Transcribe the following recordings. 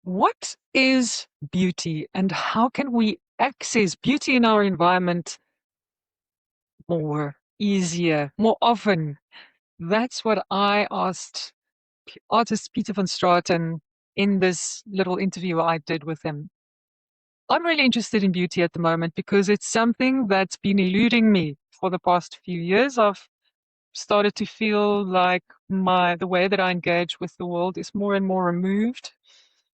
What is beauty and how can we access beauty in our environment more easier, more often? That's what I asked artist Peter van Straten in this little interview I did with him. I'm really interested in beauty at the moment because it's something that's been eluding me for the past few years. I've started to feel like the way that I engage with the world is more and more removed.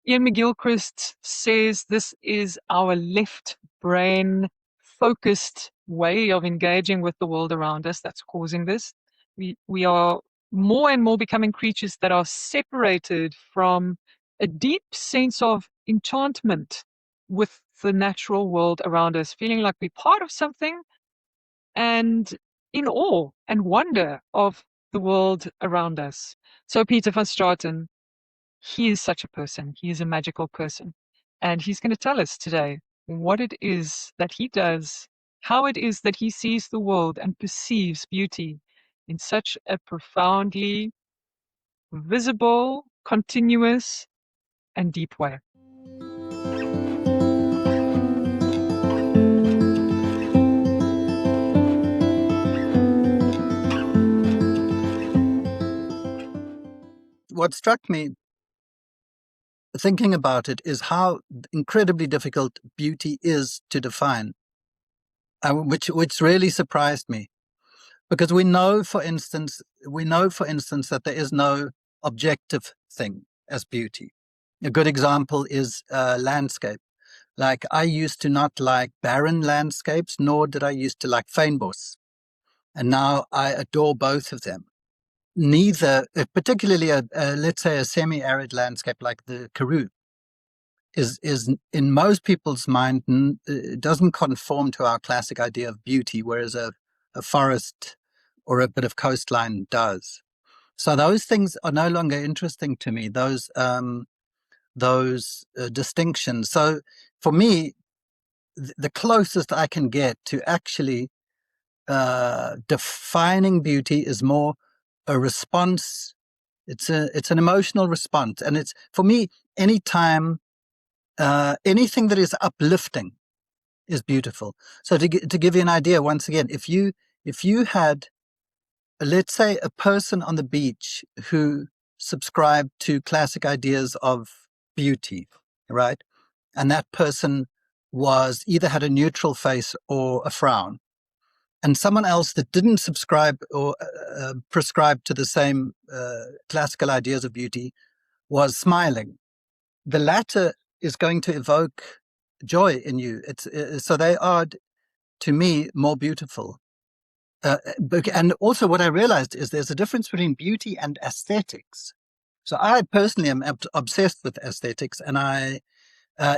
Ian McGilchrist says this is our left brain focused way of engaging with the world around us that's causing this. We are more and more becoming creatures that are separated from a deep sense of enchantment with the natural world around us, feeling like we're part of something and in awe and wonder of the world around us. So Peter van Straten, he is such a person. He is a magical person. And he's going to tell us today what it is that he does, how it is that he sees the world and perceives beauty in such a profoundly visible, continuous, and deep way. What struck me thinking about it is how incredibly difficult beauty is to define, which really surprised me, because we know, for instance, that there is no objective thing as beauty. A good example is landscape. Like, I used to not like barren landscapes, nor did I used to like fynbos, and now I adore both of them. Neither, particularly let's say a semi-arid landscape like the Karoo, is in most people's mind doesn't conform to our classic idea of beauty, whereas a forest or a bit of coastline does. So those things are no longer interesting to me. Those distinctions. So for me, the closest I can get to actually defining beauty is more a response. It's an emotional response, and it's, for me, anytime anything that is uplifting is beautiful. So to give you an idea, once again, if you had, let's say, a person on the beach who subscribed to classic ideas of beauty, right, and that person was either had a neutral face or a frown, and someone else that didn't subscribe or prescribe to the same classical ideas of beauty was smiling, the latter is going to evoke joy in you. So they are, to me, more beautiful. And also what I realized is there's a difference between beauty and aesthetics. So I personally am obsessed with aesthetics, and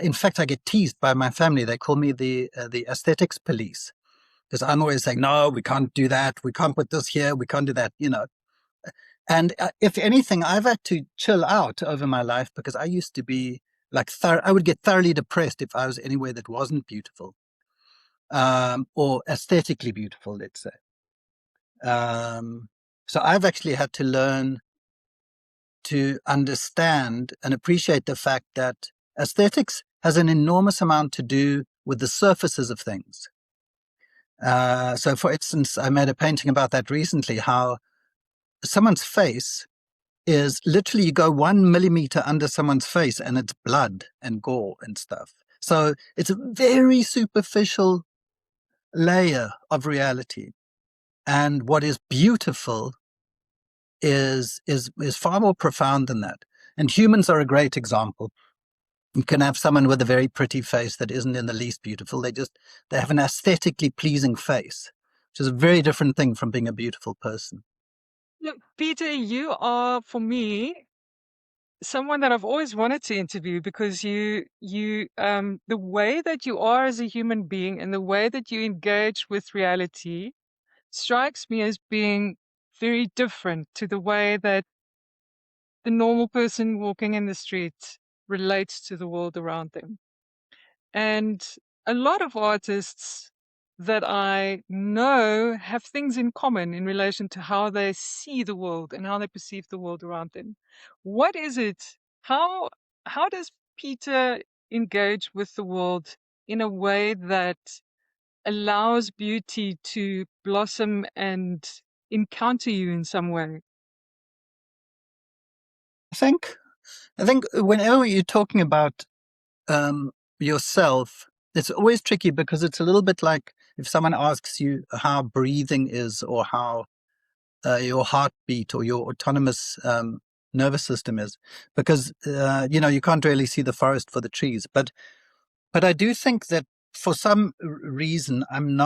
in fact, I get teased by my family. They call me the aesthetics police, because I'm always saying, no, we can't do that. We can't put this here. We can't do that, And if anything, I've had to chill out over my life, because I used to be like, I would get thoroughly depressed if I was anywhere that wasn't beautiful, or aesthetically beautiful, let's say. So I've actually had to learn to understand and appreciate the fact that aesthetics has an enormous amount to do with the surfaces of things. So for instance, I made a painting about that recently, how someone's face is literally, you go 1 millimeter under someone's face and it's blood and gore and stuff. So it's a very superficial layer of reality. And what is beautiful is far more profound than that. And humans are a great example. You can have someone with a very pretty face that isn't in the least beautiful. They have an aesthetically pleasing face, which is a very different thing from being a beautiful person. Look, Peter, you are, for me, someone that I've always wanted to interview because the way that you are as a human being and the way that you engage with reality strikes me as being very different to the way that the normal person walking in the street relates to the world around them. And a lot of artists that I know have things in common in relation to how they see the world and how they perceive the world around them. What is it? How does Peter engage with the world in a way that allows beauty to blossom and encounter you in some way? I think I think whenever you're talking about yourself, it's always tricky because it's a little bit like if someone asks you how breathing is or how your heartbeat or your autonomous nervous system is, because you can't really see the forest for the trees. But I do think that for some reason I'm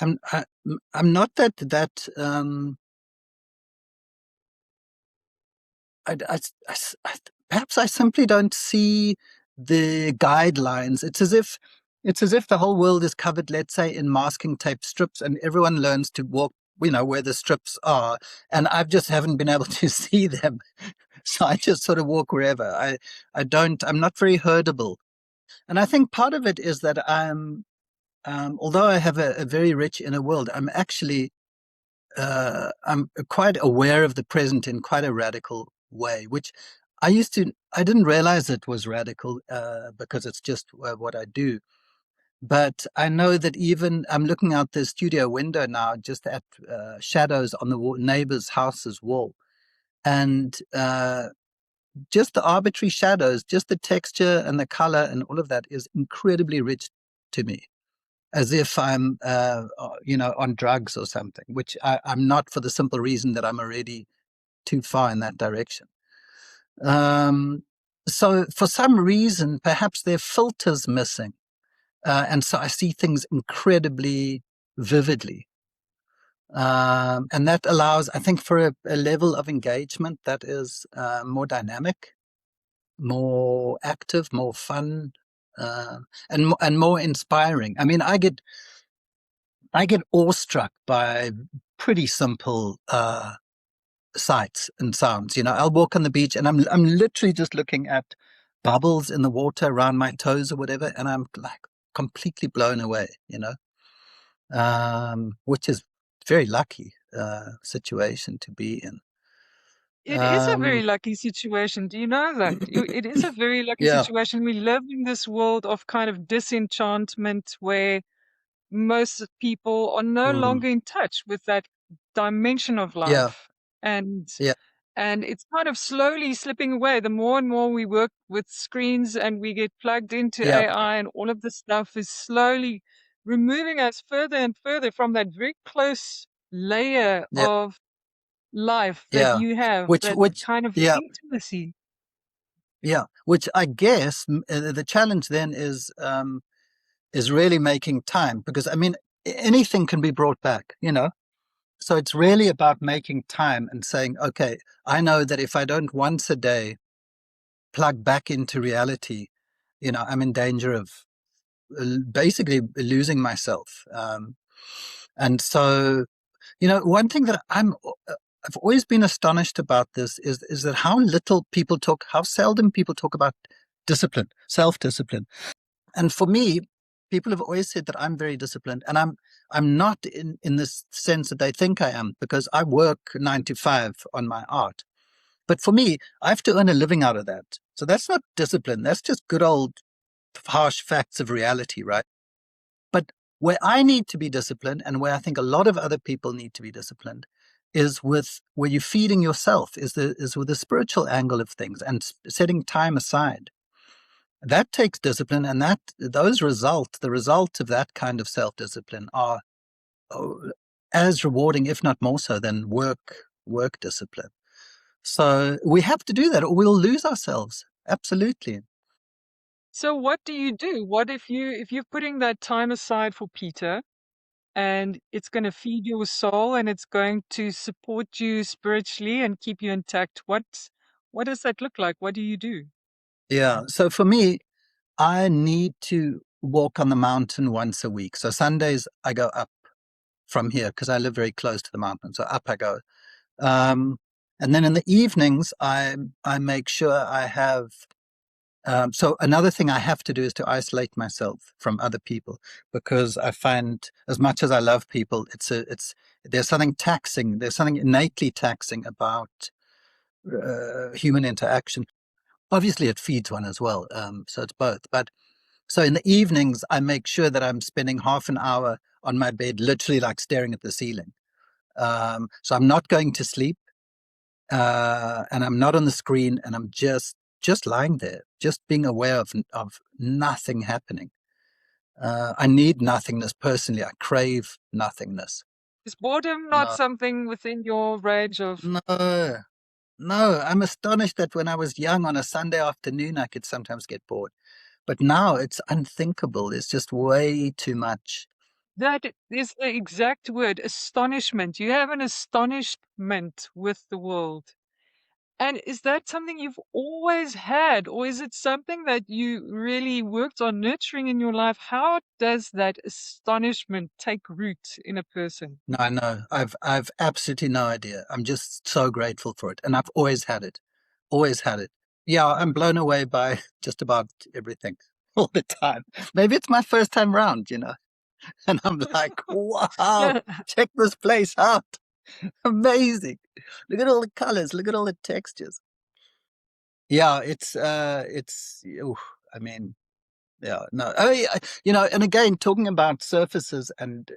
I, I'm not that. I perhaps I simply don't see the guidelines. It's as if the whole world is covered, let's say, in masking tape strips, and everyone learns to walk, where the strips are, and I just haven't been able to see them, so I just sort of walk wherever. I'm not very herdable, and I think part of it is that although I have a very rich inner world, I'm quite aware of the present in quite a radical way, which I didn't realize it was radical because it's just what I do. But I know that even I'm looking out the studio window now, just at shadows on the neighbor's house's wall. And just the arbitrary shadows, just the texture and the color and all of that is incredibly rich to me, as if I'm, on drugs or something, which I'm not, for the simple reason that I'm already too far in that direction. So for some reason, perhaps there are filters missing. And so I see things incredibly vividly. And that allows, I think, for a level of engagement that is more dynamic, more active, more fun, and more inspiring. I mean, I get awestruck by pretty simple sights and sounds. I'll walk on the beach and I'm literally just looking at bubbles in the water around my toes or whatever, and I'm like completely blown away. Which is very lucky situation to be in. It is a very Um, lucky situation. Do you know that? It is a very lucky yeah. situation. We live in this world of kind of disenchantment where most people are no Mm, longer in touch with that dimension of yeah. life. And Yeah. and it's kind of slowly slipping away. The more and more we work with screens and we get plugged into Yeah. AI and all of this stuff is slowly removing us further and further from that very close layer Yeah. of life that Yeah. you have, Which, that which, kind of yeah. intimacy. Yeah. Which I guess the challenge then is really making time, because I mean, anything can be brought back. So it's really about making time and saying, okay, I know that if I don't once a day plug back into reality, I'm in danger of basically losing myself. And so, one thing that I've always been astonished about this is that how seldom people talk about discipline, self-discipline. And for me, people have always said that I'm very disciplined, and I'm not in this sense that they think I am, because I work 9 to 5 on my art. But for me, I have to earn a living out of that. So that's not discipline. That's just good old harsh facts of reality, right? But where I need to be disciplined, and where I think a lot of other people need to be disciplined, is with where you're feeding yourself, is with the spiritual angle of things and setting time aside. That takes discipline, and the results of that kind of self-discipline are oh, as rewarding, if not more so, than work discipline. So we have to do that, or we'll lose ourselves. Absolutely. So what do you do? What if you're putting that time aside for Peter and it's going to feed your soul and it's going to support you spiritually and keep you intact? What does that look like? What do you do? Yeah. So for me, I need to walk on the mountain once a week. So Sundays I go up from here because I live very close to the mountain. So up I go. Um, and then in the evenings, I make sure I have. So another thing I have to do is to isolate myself from other people, because I find, as much as I love people, there's something taxing. There's something innately taxing about human interaction. Obviously, it feeds one as well. So it's both. But so in the evenings, I make sure that I'm spending half an hour on my bed, literally like staring at the ceiling. So I'm not going to sleep, and I'm not on the screen, and I'm just lying there, just being aware of nothing happening. I need nothingness personally. I crave nothingness. Is boredom not No, something within your range of? no, no. I'm astonished that when I was young on a Sunday afternoon, I could sometimes get bored. But now it's unthinkable. It's just way too much. That is the exact word, astonishment. You have an astonishment with the world. And is that something you've always had, or is it something that you really worked on nurturing in your life? How does that astonishment take root in a person? No, I know. I've absolutely no idea. I'm just so grateful for it. And I've always had it. Always had it. Yeah, I'm blown away by just about everything all the time. Maybe it's my first time round, and I'm like, wow, Yeah. check this place out. Amazing. Look at all the colors, look at all the textures. Yeah, oof, I mean, yeah, no. Oh, yeah, and again, talking about surfaces and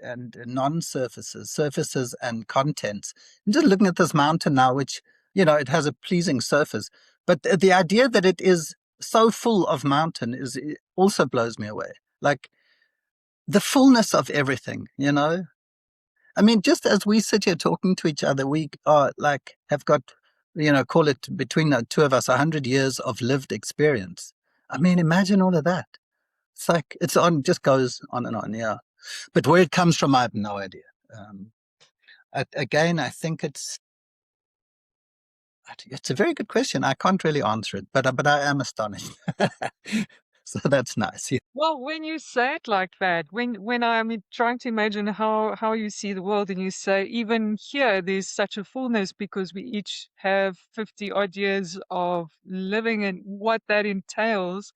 non-surfaces, surfaces and contents. I'm just looking at this mountain now, which it has a pleasing surface, but the idea that it is so full of mountain it also blows me away. Like the fullness of everything. I mean, just as we sit here talking to each other, we are like have got, call it between the two of us, 100 years of lived experience. I mean, imagine all of that. It's like it's on, just goes on and on, yeah. But where it comes from, I have no idea. Um, Again, I think it's a very good question. I can't really answer it, but I am astonished. So that's nice. Yeah, Well, when you say it like that, when I'm trying to imagine how you see the world, and you say even here there's such a fullness because we each have 50 odd years of living and what that entails,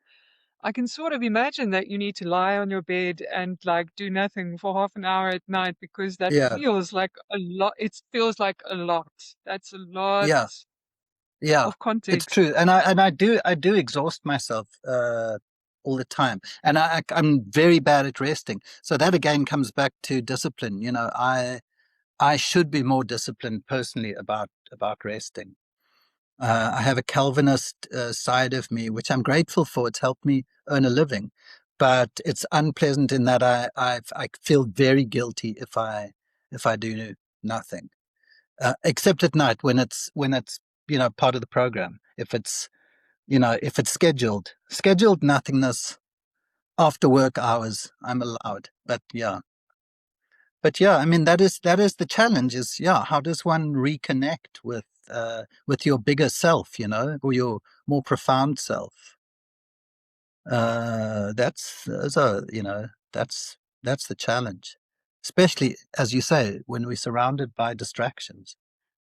I can sort of imagine that you need to lie on your bed and like do nothing for half an hour at night because that yeah, feels like a lot. It feels like a lot. That's a lot yeah, yeah. of It's context. true, and I do exhaust myself all the time, and I'm very bad at resting. So that again comes back to discipline. I should be more disciplined personally about resting. I have a Calvinist side of me, which I'm grateful for. It's helped me earn a living, but it's unpleasant in that I feel very guilty if I do nothing, except at night when it's part of the program. If it's scheduled nothingness after work hours, I'm allowed. But yeah, I mean that is the challenge. Is yeah, how does one reconnect with your bigger self, or your more profound self? That's the challenge, especially as you say when we're surrounded by distractions.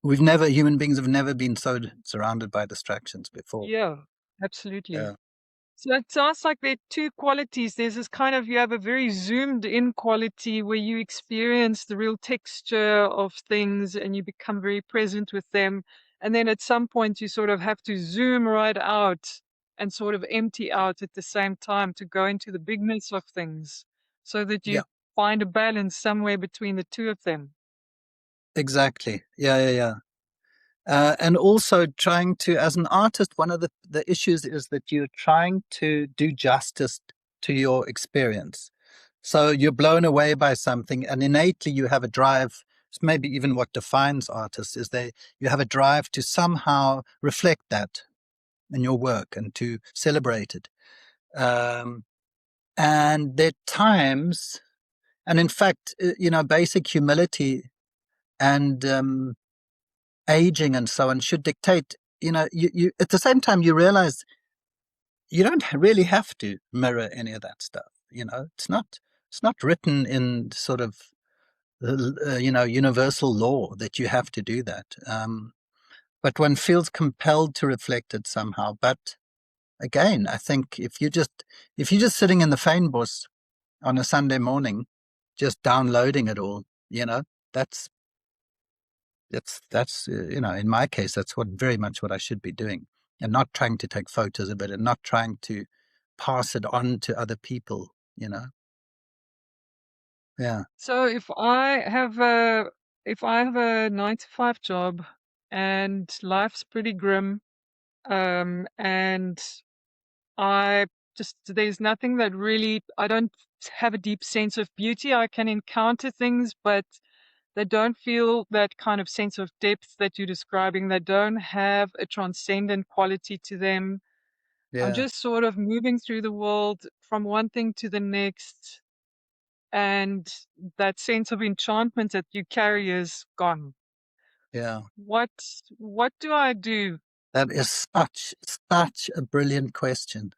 Human beings have never been so surrounded by distractions before. Yeah, absolutely. Yeah, So it sounds like there are two qualities. There's this kind of, you have a very zoomed in quality where you experience the real texture of things and you become very present with them. And then at some point, you sort of have to zoom right out and sort of empty out at the same time to go into the bigness of things so that you yeah, find a balance somewhere between the two of them. exactly. Yeah, yeah, yeah. And also trying to, as an artist, one of the issues is that you're trying to do justice to your experience. So you're blown away by something, and innately you have a drive. It's maybe even what defines artists is you have a drive to somehow reflect that in your work and to celebrate it. Um, and there are times, and in fact, basic humility and aging and so on should dictate. You at the same time you realize you don't really have to mirror any of that stuff. It's not written in sort of universal law that you have to do that. But one feels compelled to reflect it somehow. But again, I think if you're just sitting in the Fynbos on a Sunday morning, just downloading it all, that's in my case, that's very much what I should be doing. and not trying to take photos of it and not trying to pass it on to other people, you know? Yeah, So if I have a 9 to 5 job and life's pretty grim, and I just there's nothing that really I don't have a deep sense of beauty. I can encounter things, but they don't feel that kind of sense of depth that you're describing. They don't have a transcendent quality to them. I'm yeah, just sort of moving through the world from one thing to the next, and that sense of enchantment that you carry is gone. yeah. What what do I do? That is such a brilliant question.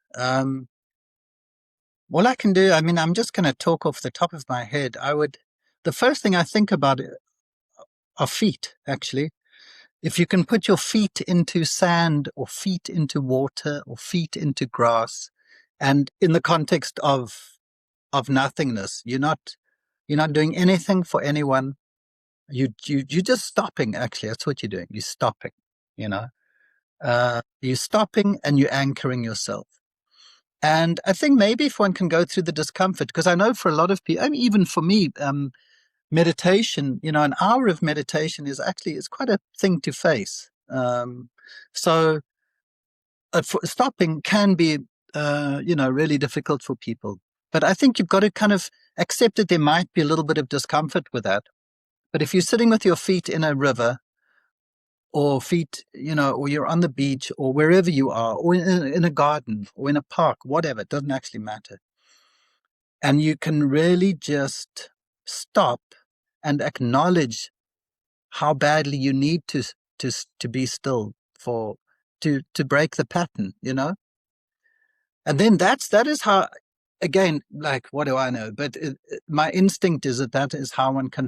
All I can do, I mean, I'm just going to talk off the top of my head. The first thing I think about are feet, actually. If you can put your feet into sand or feet into water or feet into grass, and in the context of nothingness, you're not doing anything for anyone. You're just stopping. Actually, that's what you're doing. You're stopping. You know, you're stopping and you're anchoring yourself. And I think maybe if one can go through the discomfort, because I know for a lot of people, I mean, even for me, meditation, an hour of meditation is quite a thing to face. So stopping can be, really difficult for people. But I think you've got to kind of accept that there might be a little bit of discomfort with that. But if you're sitting with your feet in a river or feet, or you're on the beach or wherever you are, or in a garden or in a park, whatever, it doesn't actually matter. And you can really just stop and acknowledge how badly you need to be still to break the pattern, and then that is how, again, like, what do I know, but my instinct is that is how one can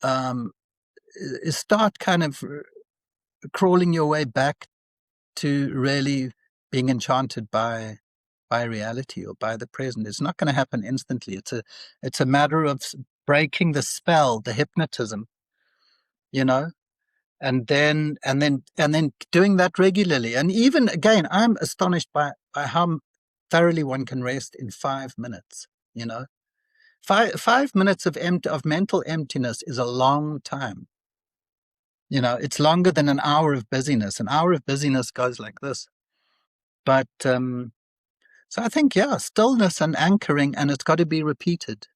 um start kind of crawling your way back to really being enchanted by reality or by the present. It's not going to happen instantly. It's a matter of breaking the spell, the hypnotism, you know and then doing that regularly. And even again, I'm astonished by how thoroughly one can rest in 5 minutes. You know, 5 minutes of mental emptiness is a long time. It's longer than an hour of busyness. An hour of busyness goes like this. But so I think, yeah, stillness and anchoring, and it's got to be repeated.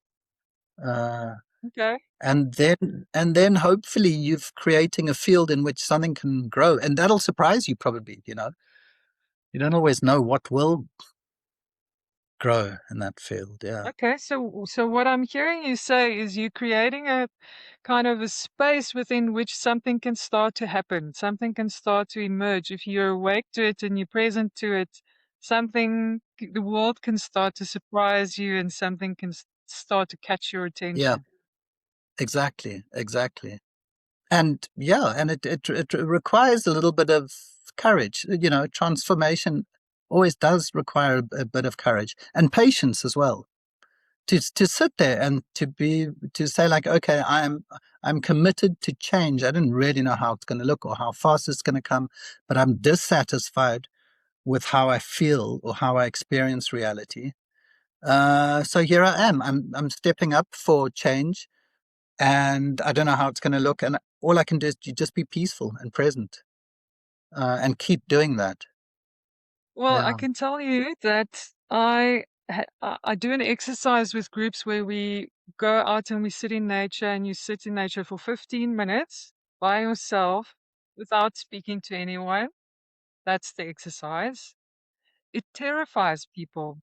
Uh, Okay. and then hopefully you're creating a field in which something can grow, and that'll surprise you probably. You don't always know what will grow in that field. Yeah, Okay, so what I'm hearing you say is you're creating a kind of a space within which something can start to happen, something can start to emerge. If you're awake to it and you're present to it, the world can start to surprise you and something can start to catch your yeah, attention. exactly. And yeah, and it requires a little bit of courage. Transformation always does require a bit of courage and patience as well. To sit there and to say, like, okay, I'm committed to change. I didn't really know how it's going to look or how fast it's going to come, but I'm dissatisfied with how I feel or how I experience reality. So here I am. I'm stepping up for change, and I don't know how it's going to look. And all I can do is just be peaceful and present, and keep doing that. Well, I Yeah. can tell you that I do an exercise with groups where we go out and we sit in nature, and you sit in nature for 15 minutes by yourself without speaking to anyone. That's the exercise. It terrifies people.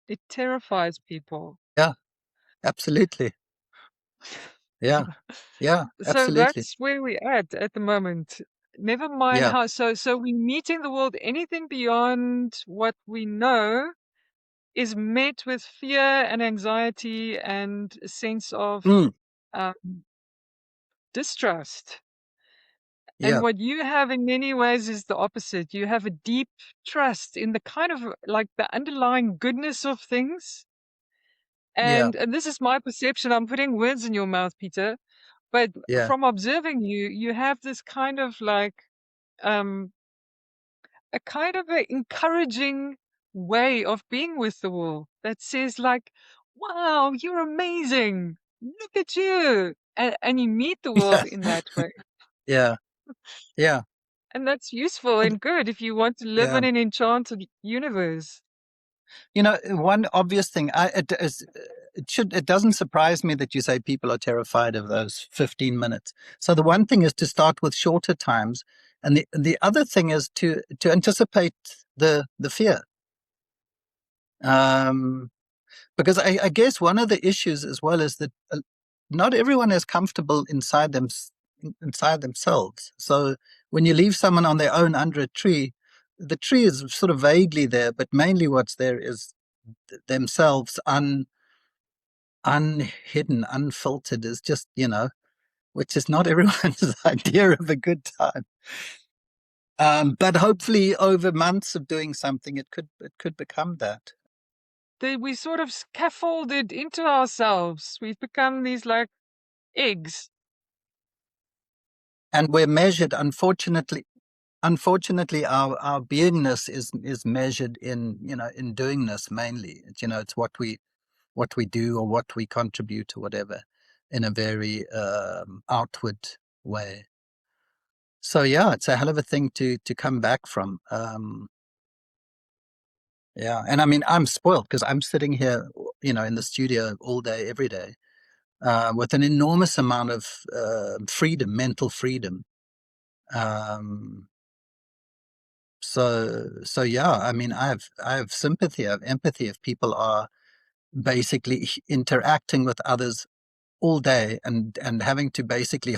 It terrifies people. Yeah. Absolutely. Yeah. Yeah. So Absolutely. that's where we're at the moment. Never mind Yeah. how, so we meet in the world, anything beyond what we know is met with fear and anxiety and a sense of Mm, um, distrust. And yeah. what you have in many ways is the opposite. You have a deep trust in the kind of like the underlying goodness of things. Yeah. And this is my perception. I'm putting words in your mouth, Peter. But Yeah. from observing you, you have this kind of like a kind of a encouraging way of being with the world that says like, wow, you're amazing. Look at you. And you meet the world Yeah, in that way. yeah, yeah, And that's useful and and good if you want to live yeah. in an enchanted universe. One obvious thing, it doesn't surprise me that you say people are terrified of those 15 minutes. So the one thing is to start with shorter times, and the other thing is to anticipate the fear. Um, because I guess one of the issues as well is that not everyone is comfortable inside themselves. So when you leave someone on their own under a tree, the tree is sort of vaguely there, but mainly what's there is themselves unhidden, unfiltered, is just, which is not everyone's idea of a good time. But hopefully over months of doing something, it could become that. We sort of scaffolded into ourselves. We've become these like eggs. And we're measured, unfortunately, our beingness is measured in doingness mainly. It's what we do or what we contribute or whatever, in a very outward way. So yeah, it's a hell of a thing to come back from. Yeah, and I mean, I'm spoiled because I'm sitting here, in the studio all day, every day, with an enormous amount of freedom, mental freedom. Um, so yeah, I mean, I have sympathy, I have empathy if people are basically interacting with others all day and having to basically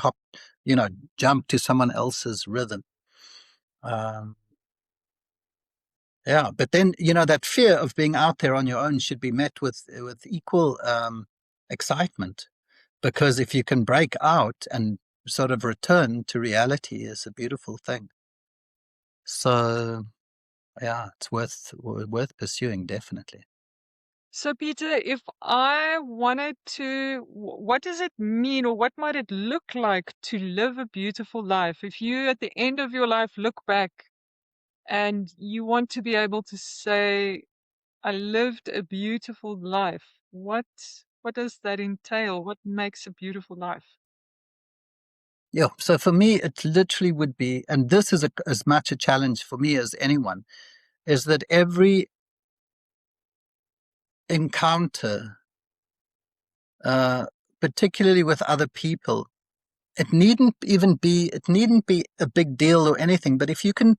jump to someone else's rhythm. Um, Yeah, but then that fear of being out there on your own should be met with equal excitement, because if you can break out and sort of return to reality, is a beautiful thing. So yeah, it's worth pursuing, definitely. So, Peter, if I wanted to, what does it mean or what might it look like to live a beautiful life? If you, at the end of your life, look back and you want to be able to say, I lived a beautiful life, what does that entail? What makes a beautiful life? Yeah. So for me, it literally would be, and this is as much a challenge for me as anyone, is that every encounter, particularly with other people, it needn't be a big deal or anything, but if you can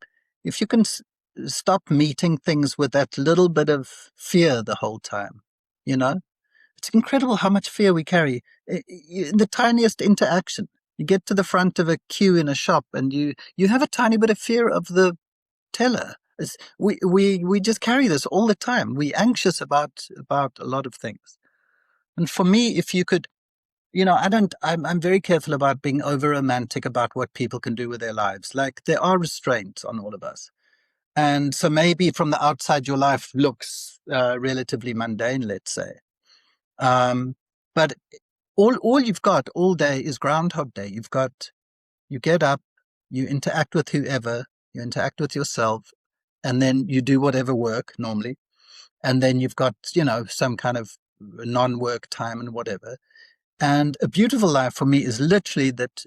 stop meeting things with that little bit of fear the whole time, you know it's incredible how much fear we carry in the tiniest interaction. You get to the front of a queue in a shop and you have a tiny bit of fear of the teller. We just carry this all the time. We're anxious about a lot of things. And for me, if you could, I'm very careful about being over romantic about what people can do with their lives. Like, there are restraints on all of us. And so maybe from the outside, your life looks relatively mundane, let's say. Um, but all you've got all day is Groundhog Day. You get up, you interact with whoever, you interact with yourself, and then you do whatever work normally. And then you've got, some kind of non-work time and whatever. And a beautiful life for me is literally that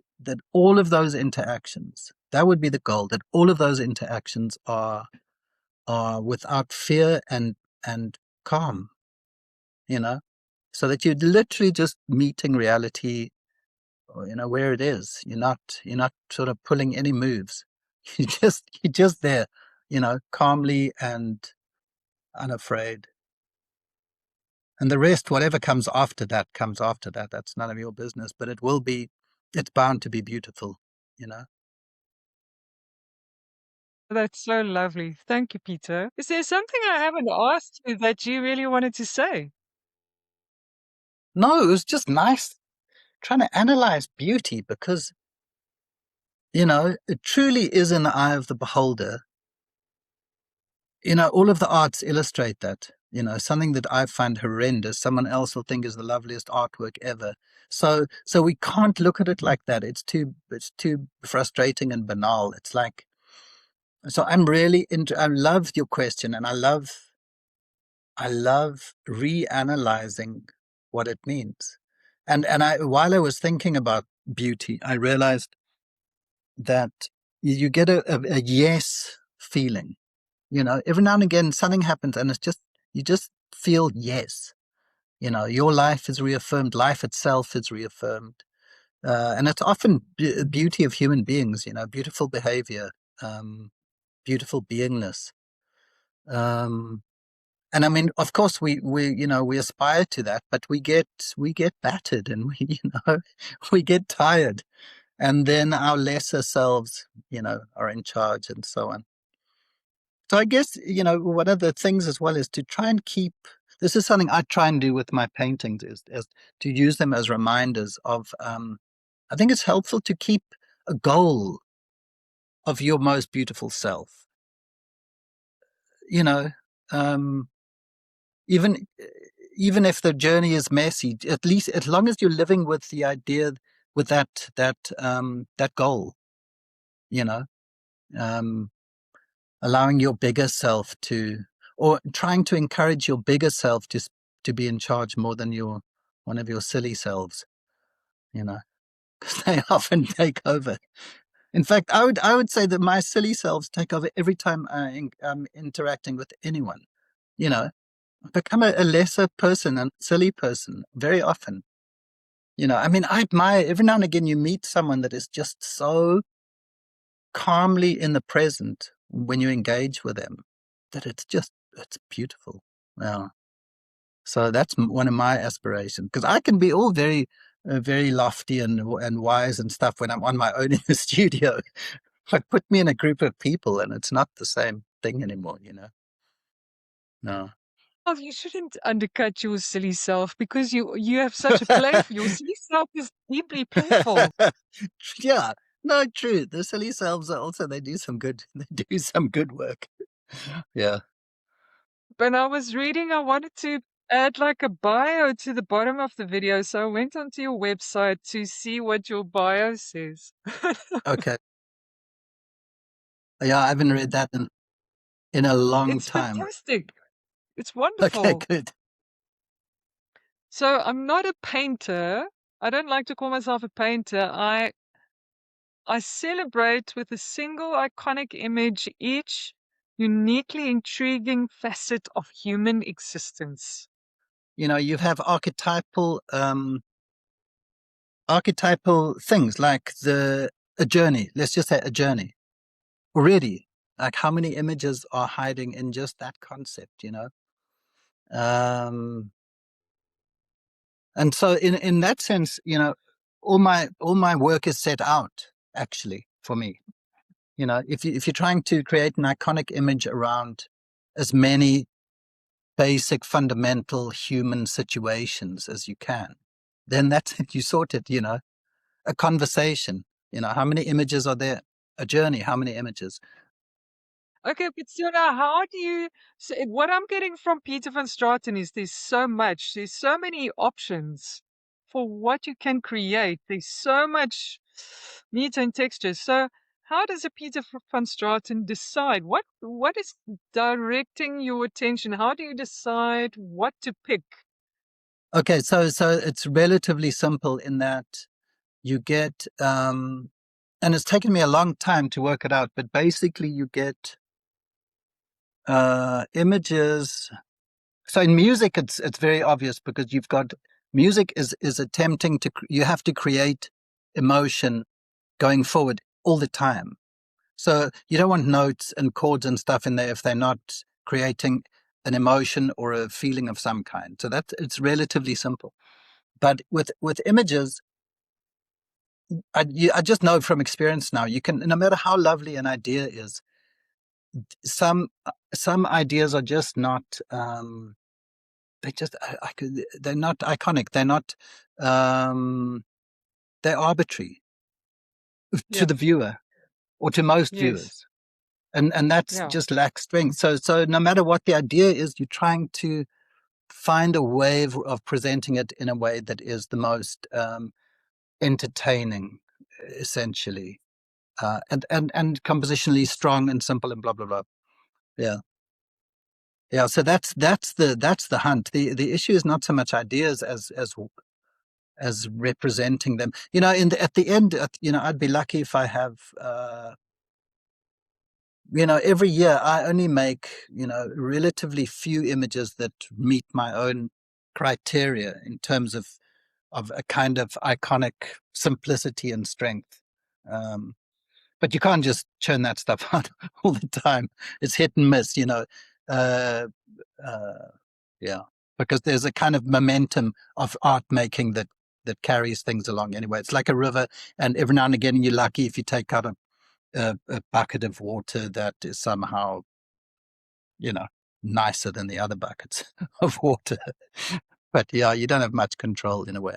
all of those interactions, that would be the goal, that all of those interactions are without fear and calm, you know, so that you're literally just meeting reality, where it is. You're not sort of pulling any moves. You're just there, calmly and unafraid. And the rest, whatever comes after that, comes after that. That's none of your business, but it's bound to be beautiful, you know? That's so lovely. Thank you, Peter. Is there something I haven't asked you that you really wanted to say? No, it was just nice trying to analyze beauty, because, it truly is in the eye of the beholder. All of the arts illustrate that. Something that I find horrendous, someone else will think is the loveliest artwork ever. So we can't look at it like that. It's too frustrating and banal. It's like, So I'm really into. I love your question, and I love reanalyzing what it means. And I, while I was thinking about beauty, I realized that you get a yes feeling. You know, every now and again something happens, and it's just you just feel yes. You know, your life is reaffirmed. Life itself is reaffirmed. And it's often beauty of human beings, you know, beautiful behavior, um, beautiful beingness. Um, and I mean, of course, we aspire to that, but we get battered, and we, we get tired, and then our lesser selves, are in charge, and so on. So I guess, one of the things as well is to try and keep. This is something I try and do with my paintings, is to use them as reminders of. I think it's helpful to keep a goal of your most beautiful self. You know, um, even even if the journey is messy, at least as long as you're living with the idea, with that goal, you know, um, allowing your bigger self to, or trying to encourage your bigger self to be in charge more than your one of your silly selves, you know, because they often take over. In fact, I would say that my silly selves take over every time I'm interacting with anyone. You know, I become a lesser person, a silly person, very often. You know, I mean, I admire every now and again you meet someone that is just so calmly in the present when you engage with them that it's beautiful. Yeah. So that's one of my aspirations, because I can be all very lofty and wise and stuff when I'm on my own in the studio. But put me in a group of people and it's not the same thing anymore, you know? No. Well, you shouldn't undercut your silly self because you have such a playful. Your silly self is deeply playful. Yeah. No, true. The silly selves are also, they do some good, they do some good work. Yeah. When I was reading, I wanted to add like a bio to the bottom of the video, so I went onto your website to see what your bio says. Okay. Yeah, I haven't read that in a long It's time. fantastic. It's Okay, wonderful. good. So I'm not a painter. I don't like to call myself a painter. I celebrate with a single iconic image each uniquely intriguing facet of human existence. You know, you have archetypal things like a journey. Let's just say a journey. Already, like how many images are hiding in just that concept, you know? Um, and so in that sense, all my work is set out actually for me. You know, if you're trying to create an iconic image around as many basic fundamental human situations as you can, then that's it. You sort it, a conversation. How many images are there? A journey, how many images? Okay, but Siona, how do you? So what I'm getting from Peter van Straten is there's so much, there's so many options for what you can create. There's so much meat and texture. So how does a Peter van Straten decide what is directing your attention? How do you decide what to pick? Okay, so it's relatively simple in that you get, and it's taken me a long time to work it out, but basically you get images. So in music, it's very obvious, because you've got music is attempting to you have to create emotion going forward all the time. So you don't want notes and chords and stuff in there if they're not creating an emotion or a feeling of some kind. So that it's relatively simple. But with images, I just know from experience now, you can, no matter how lovely an idea is, some ideas are just not. They just they're not iconic. They're not. Um, they're arbitrary to Yeah, the viewer or to most yes, viewers, and that's yeah. just lacks strength. So no matter what the idea is, you're trying to find a way of presenting it in a way that is the most entertaining, essentially. and compositionally strong and simple and blah blah blah. Yeah. Yeah, so that's the hunt. The issue is not so much ideas as representing them. You know, at the end, you know, I'd be lucky if I have, you know, every year I only make, you know, relatively few images that meet my own criteria in terms of a kind of iconic simplicity and strength. But you can't just churn that stuff out all the time. It's hit and miss, you know. Uh, uh, yeah, because there's a kind of momentum of art making that carries things along anyway. It's like a river, and every now and again you're lucky if you take out a bucket of water that is somehow, you know, nicer than the other buckets of water. But yeah, you don't have much control in a way.